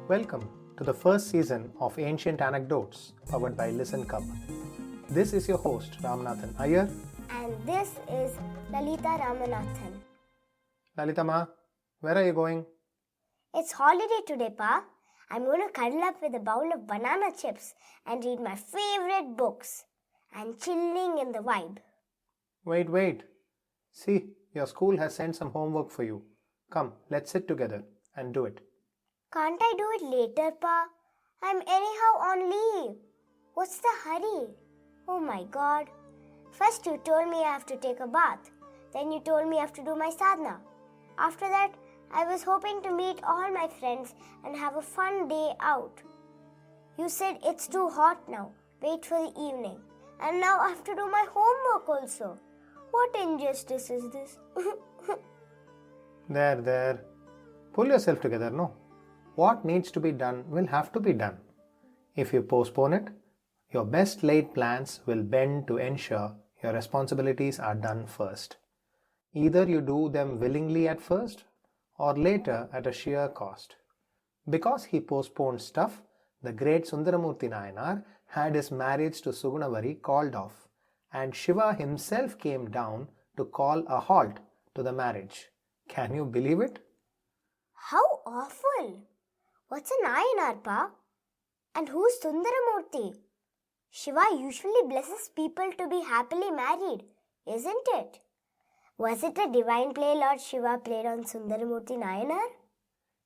Welcome to the first season of Ancient Anecdotes powered by Listen Cub. This is your host Ramanathan Iyer. And this is Niti Ramanathan. Lalita Ma, where are you going? It's holiday today, Pa. I'm going to cuddle up with a bowl of banana chips and read my favorite books. I'm chilling in the vibe. Wait. See, your school has sent some homework for you. Come, let's sit together and do it. Can't I do it later, Pa? I'm anyhow on leave. What's the hurry? Oh my God. First you told me I have to take a bath. Then you told me I have to do my sadhana. After that, I was hoping to meet all my friends and have a fun day out. You said it's too hot now. Wait for the evening. And now I have to do my homework also. What injustice is this? There. Pull yourself together, no? What needs to be done will have to be done. If you postpone it, your best laid plans will bend to ensure your responsibilities are done first. Either you do them willingly at first or later at a sheer cost. Because he postponed stuff, the great Sundaramurti Nayanar had his marriage to Sugunavari called off, and Shiva himself came down to call a halt to the marriage. Can you believe it? How awful! What's a Nayanar, Pa? And who's Sundaramurti? Shiva usually blesses people to be happily married, isn't it? Was it a divine play Lord Shiva played on Sundaramurti Nayanar?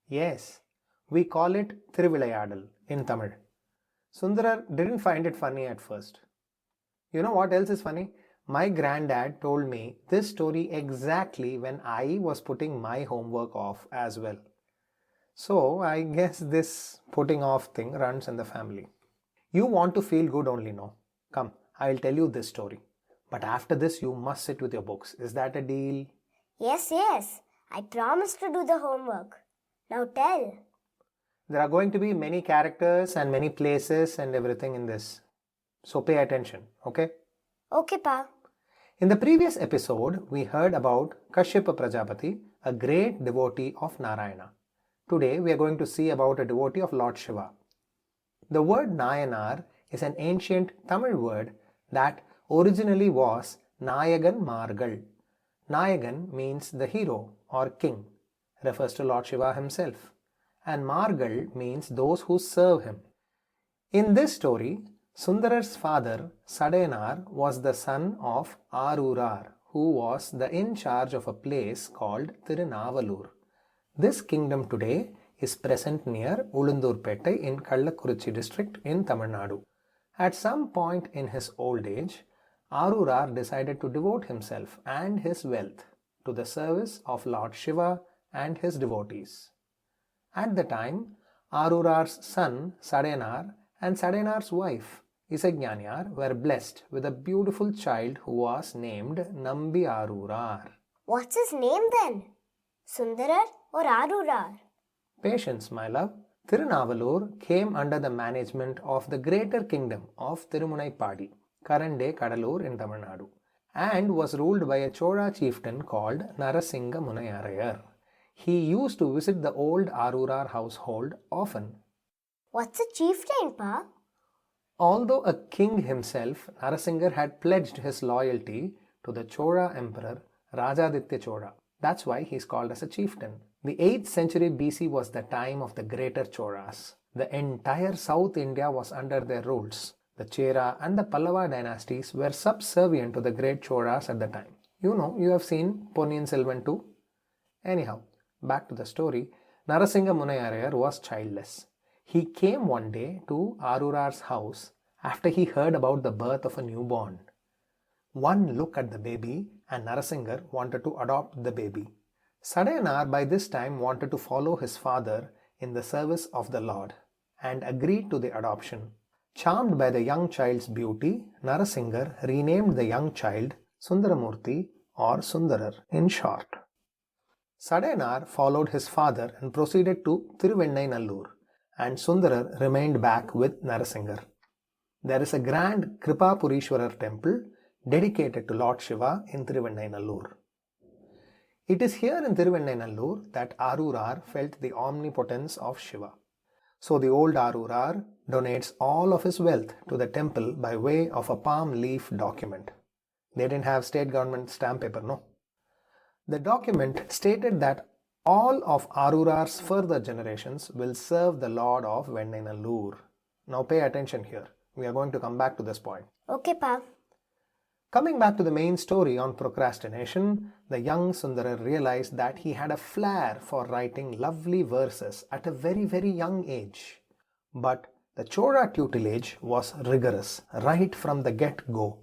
Yes, we call it Thiruvilayadal in Tamil. Sundarar didn't find it funny at first. You know what else is funny? My granddad told me this story exactly when I was putting my homework off as well. So I guess this putting off thing runs in the family. You want to feel good only, no? Come, I'll tell you this story. But after this, you must sit with your books. Is that a deal? Yes. I promise to do the homework. Now tell. There are going to be many characters and many places and everything in this. So pay attention, okay? Okay, Pa. In the previous episode, we heard about Kashyapa Prajapati, a great devotee of Narayana. Today, we are going to see about a devotee of Lord Shiva. The word Nayanar is an ancient Tamil word that originally was Nayagan Margal. Nayagan means the hero or king, refers to Lord Shiva himself, and Margal means those who serve him. In this story, Sundarar's father, Sadayanar, was the son of Arurar, who was the in charge of a place called Tirunavalur. This kingdom today is present near Ulundurpettai in Kallakurichi district in Tamil Nadu. At some point in his old age, Arurar decided to devote himself and his wealth to the service of Lord Shiva and his devotees. At the time, Arurar's son Sadayanar and Sadayanar's wife Isajñaniyar were blessed with a beautiful child who was named Nambi Arurar. What's his name then? Sundarar or Arurar? Patience, my love. Tirunavalur came under the management of the greater kingdom of Tirumunaipadi, current-day Kadalur in Tamil Nadu, and was ruled by a Chola chieftain called Narasimha Munayarayar. He used to visit the old Arurar household often. What's a chieftain, Pa? Although a king himself, Narasimha had pledged his loyalty to the Chola emperor Rajaditya Chola. That's why he is called as a chieftain. The 8th century BC was the time of the greater Cholas. The entire South India was under their rules. The Chera and the Pallava dynasties were subservient to the great Cholas at the time. You have seen Ponniyin Selvan too. Anyhow, back to the story. Narasimha Munayarayar was childless. He came one day to Arurar's house after he heard about the birth of a newborn. One look at the baby and Narasimha wanted to adopt the baby. Sadayanar by this time wanted to follow his father in the service of the Lord and agreed to the adoption. Charmed by the young child's beauty, Narasimha renamed the young child Sundaramurti or Sundarar in short. Sadayanar followed his father and proceeded to Thiruvennainallur, and Sundarar remained back with Narasimha. There is a grand Kripapurishwarar temple dedicated to Lord Shiva in Thiruvennainallur. It is here in Thiruvennainallur that Arurar felt the omnipotence of Shiva. So the old Arurar donates all of his wealth to the temple by way of a palm leaf document. They didn't have state government stamp paper, no. The document stated that all of Arurar's further generations will serve the Lord of Vennainallur. Now pay attention here. We are going to come back to this point. Okay, Pa. Coming back to the main story on procrastination, the young Sundarar realized that he had a flair for writing lovely verses at a very, very young age. But the Chora tutelage was rigorous right from the get-go.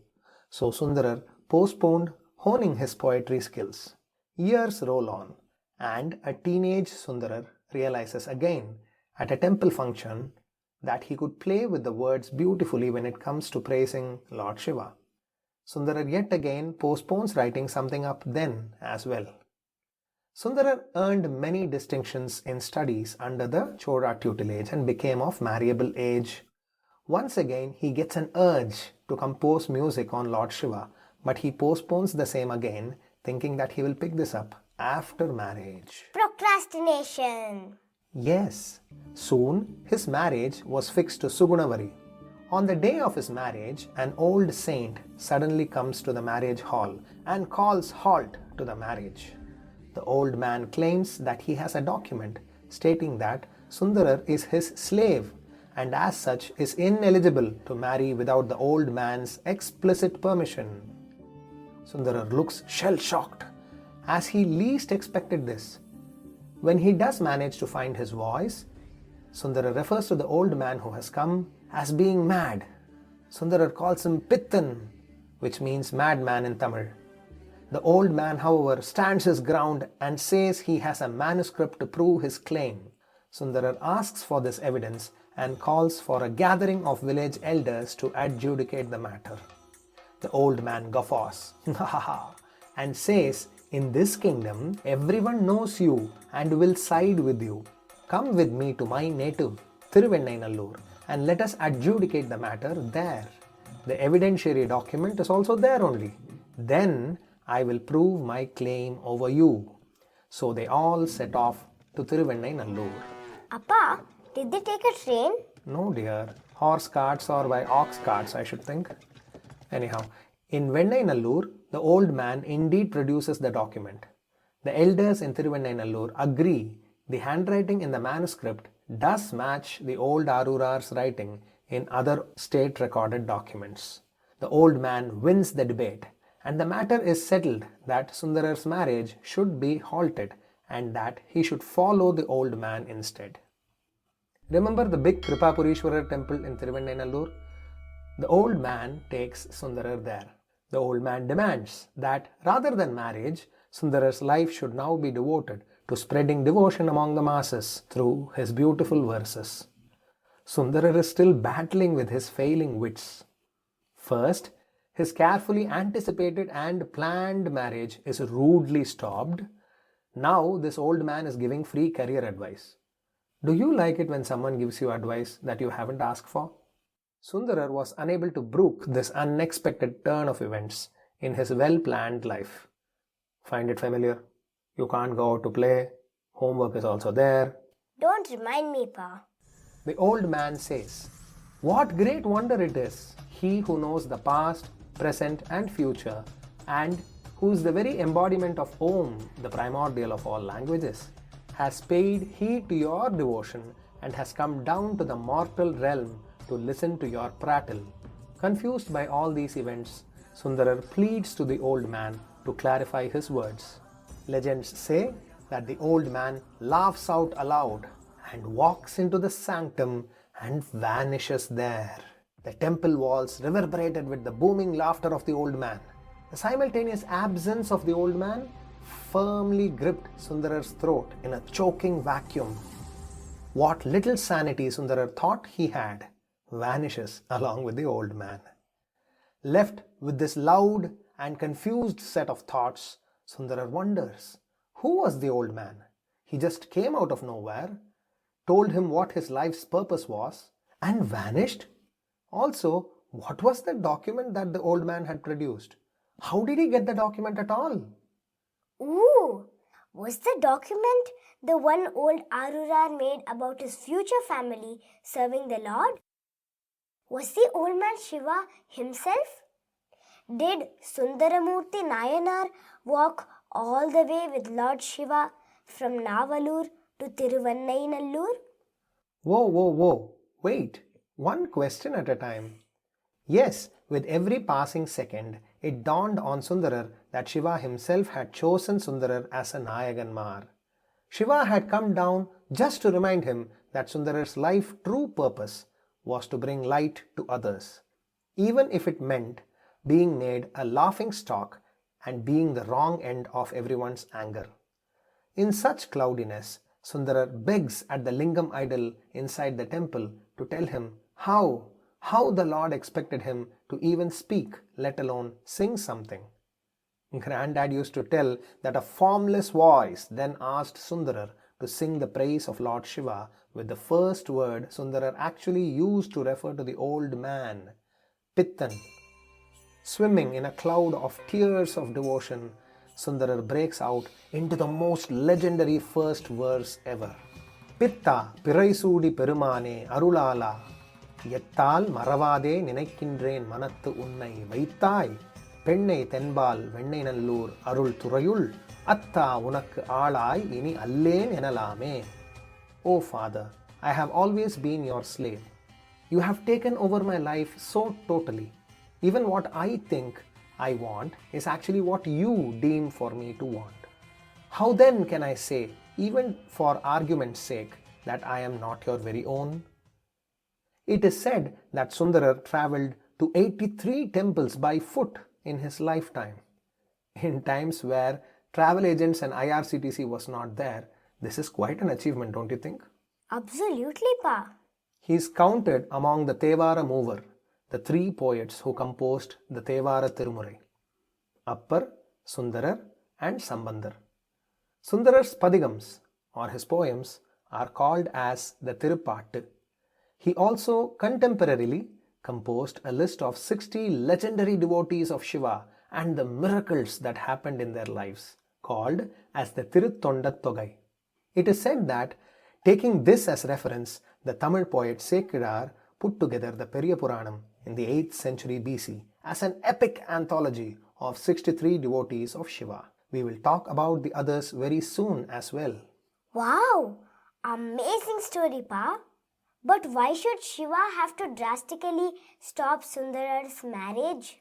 So Sundarar postponed honing his poetry skills. Years roll on, and a teenage Sundarar realizes again at a temple function that he could play with the words beautifully when it comes to praising Lord Shiva. Sundarar yet again postpones writing something up then as well. Sundarar earned many distinctions in studies under the Chora tutelage and became of marriable age. Once again, he gets an urge to compose music on Lord Shiva, but he postpones the same again, thinking that he will pick this up after marriage. Procrastination. Yes, soon his marriage was fixed to Sugunavari. On the day of his marriage, an old saint suddenly comes to the marriage hall and calls halt to the marriage. The old man claims that he has a document stating that Sundarar is his slave and as such is ineligible to marry without the old man's explicit permission. Sundarar looks shell-shocked as he least expected this. When he does manage to find his voice, Sundarar refers to the old man who has come as being mad. Sundarar calls him Pittan, which means madman in Tamil. The old man, however, stands his ground and says he has a manuscript to prove his claim. Sundarar asks for this evidence and calls for a gathering of village elders to adjudicate the matter. The old man guffaws and says, "In this kingdom, everyone knows you and will side with you. Come with me to my native, Thiruvennainallur, and let us adjudicate the matter there. The evidentiary document is also there only. Then I will prove my claim over you." So they all set off to Thiruvennainallur. Appa, did they take a train? No, dear. Horse carts or by ox carts, I should think. Anyhow, in Vennainallur, the old man indeed produces the document. The elders in Thiruvennainallur agree the handwriting in the manuscript does match the old Arurar's writing in other state recorded documents. The old man wins the debate, and the matter is settled that Sundarar's marriage should be halted and that he should follow the old man instead. Remember the big Kripapurishwarar temple in Thiruvennainallur? The old man takes Sundarar there. The old man demands that rather than marriage, Sundarar's life should now be devoted to spreading devotion among the masses through his beautiful verses. Sundarar is still battling with his failing wits. First, his carefully anticipated and planned marriage is rudely stopped. Now this old man is giving free career advice. Do you like it when someone gives you advice that you haven't asked for? Sundarar was unable to brook this unexpected turn of events in his well-planned life. Find it familiar? You can't go out to play. Homework is also there. Don't remind me, Pa. The old man says, "What great wonder it is, he who knows the past, present and future, and who is the very embodiment of Om, the primordial of all languages, has paid heed to your devotion and has come down to the mortal realm to listen to your prattle." Confused by all these events, Sundarar pleads to the old man to clarify his words. Legends say that the old man laughs out aloud and walks into the sanctum and vanishes there. The temple walls reverberated with the booming laughter of the old man. The simultaneous absence of the old man firmly gripped Sundarar's throat in a choking vacuum. What little sanity Sundarar thought he had vanishes along with the old man. Left with this loud and confused set of thoughts, Sundarar wonders, who was the old man? He just came out of nowhere, told him what his life's purpose was, and vanished? Also, what was the document that the old man had produced? How did he get the document at all? Ooh, Was the document the one old Arurar made about his future family serving the Lord? Was the old man Shiva himself? Did Sundaramurti Nayanar walk all the way with Lord Shiva from Navalur to Tiruvannainallur? Whoa. Wait, one question at a time. Yes, with every passing second, it dawned on Sundarar that Shiva himself had chosen Sundarar as a Nayaganmar. Shiva had come down just to remind him that Sundarar's life's true purpose was to bring light to others, even if it meant being made a laughing stock and being the wrong end of everyone's anger. In such cloudiness, Sundarar begs at the lingam idol inside the temple to tell him how the Lord expected him to even speak, let alone sing something. Granddad used to tell that a formless voice then asked Sundarar to sing the praise of Lord Shiva with the first word Sundarar actually used to refer to the old man, Pittan. Swimming in a cloud of tears of devotion, Sundarar breaks out into the most legendary first verse ever. Pitta Piraisudi Perumane Arulala Yettal Maravade Ninaikkindren Manattu Unnai Vaitai Pennai Tenbal Vennai Nallur Arul Turayul Atta Unakku Aalai Ini Allen Enalame. O Father, I have always been your slave. You have taken over my life so totally. Even what I think I want is actually what you deem for me to want. How then can I say, even for argument's sake, that I am not your very own? It is said that Sundarar travelled to 83 temples by foot in his lifetime. In times where travel agents and IRCTC was not there, this is quite an achievement, don't you think? Absolutely, Pa. He is counted among the Tevara mover, the three poets who composed the Tevara Tirumurai, Appar, Sundarar and Sambandar. Sundarar's Padigams, or his poems, are called as the Tirupattu. He also contemporarily composed a list of 60 legendary devotees of Shiva and the miracles that happened in their lives, called as the Tiruttondattogai. It is said that, taking this as reference, the Tamil poet Sekidar put together the Periya Puranam in the 8th century BC as an epic anthology of 63 devotees of Shiva. We will talk about the others very soon as well. Wow! Amazing story, Pa. But why should Shiva have to drastically stop Sundarar's marriage?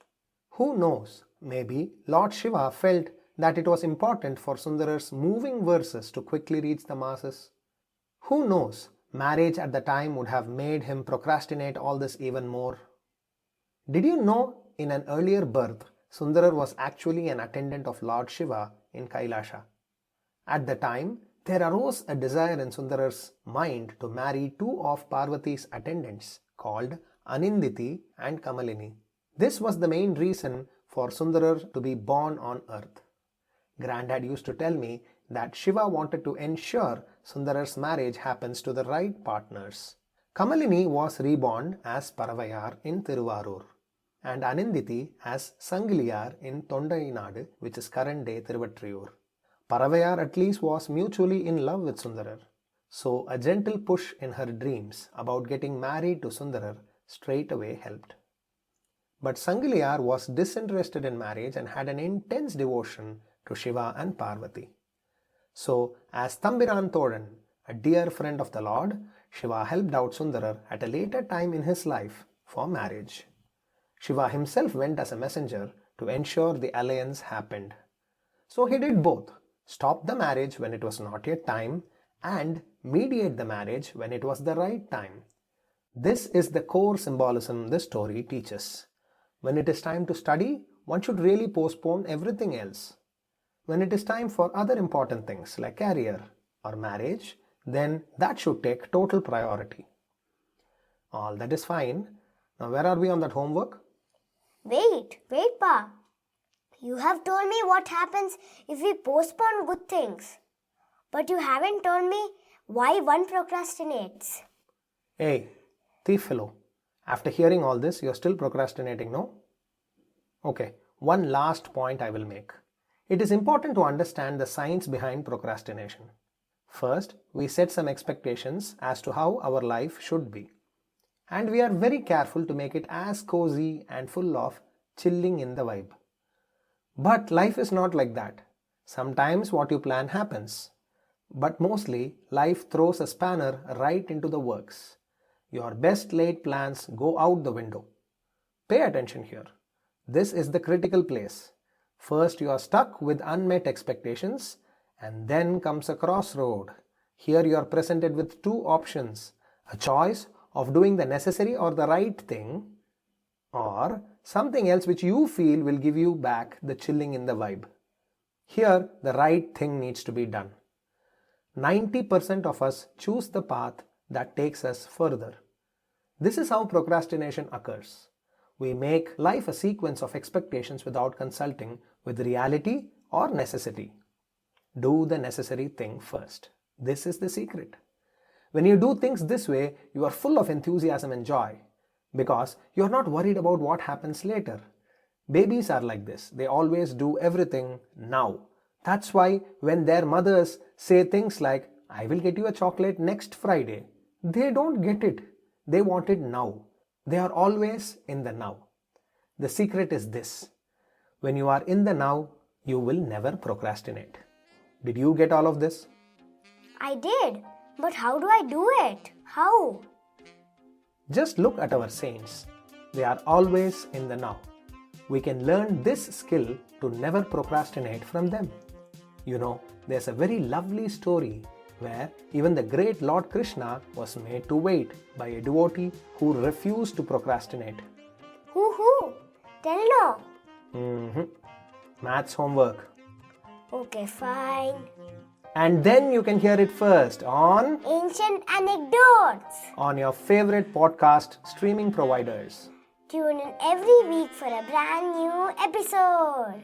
Who knows? Maybe Lord Shiva felt that it was important for Sundarar's moving verses to quickly reach the masses. Who knows? Marriage at the time would have made him procrastinate all this even more. Did you know in an earlier birth, Sundarar was actually an attendant of Lord Shiva in Kailasha? At the time, there arose a desire in Sundarar's mind to marry two of Parvati's attendants called Aninditi and Kamalini. This was the main reason for Sundarar to be born on earth. Granddad used to tell me that Shiva wanted to ensure Sundarar's marriage happens to the right partners. Kamalini was reborn as Paravayar in Tiruvarur and Aninditi as Sangliyar in Tondainadu, which is current-day Tiruvattriyur. Paravayar at least was mutually in love with Sundarar, so a gentle push in her dreams about getting married to Sundarar straight away helped. But Sangliyar was disinterested in marriage and had an intense devotion to Shiva and Parvati. So, as Thambiran Thoran, a dear friend of the Lord, Shiva helped out Sundarar at a later time in his life for marriage. Shiva himself went as a messenger to ensure the alliance happened. So he did both, stop the marriage when it was not yet time and mediate the marriage when it was the right time. This is the core symbolism this story teaches. When it is time to study, one should really postpone everything else. When it is time for other important things like career or marriage, then that should take total priority. All that is fine. Now where are we on that homework? Wait, Pa. You have told me what happens if we postpone good things. But you haven't told me why one procrastinates. Hey, thief fellow. After hearing all this, you're still procrastinating, no? Okay, one last point I will make. It is important to understand the science behind procrastination. First, we set some expectations as to how our life should be. And we are very careful to make it as cozy and full of chilling in the vibe. But life is not like that. Sometimes what you plan happens. But mostly, life throws a spanner right into the works. Your best laid plans go out the window. Pay attention here. This is the critical place. First, you are stuck with unmet expectations, and then comes a crossroad. Here you are presented with two options, a choice of doing the necessary or the right thing, or something else which you feel will give you back the chilling in the vibe. Here, the right thing needs to be done. 90% of us choose the path that takes us further. This is how procrastination occurs. We make life a sequence of expectations without consulting with reality or necessity. Do the necessary thing first. This is the secret. When you do things this way, you are full of enthusiasm and joy because you are not worried about what happens later. Babies are like this. They always do everything now. That's why when their mothers say things like, "I will get you a chocolate next Friday," they don't get it. They want it now. They are always in the now. The secret is this. When you are in the now, you will never procrastinate. Did you get all of this? I did. But how do I do it? How? Just look at our saints. They are always in the now. We can learn this skill to never procrastinate from them. You know, there's a very lovely story where even the great Lord Krishna was made to wait by a devotee who refused to procrastinate. Who? Tell no. Maths homework. Okay, fine. And then you can hear it first on Ancient Anecdotes. on your favorite podcast streaming providers. Tune in every week for a brand new episode.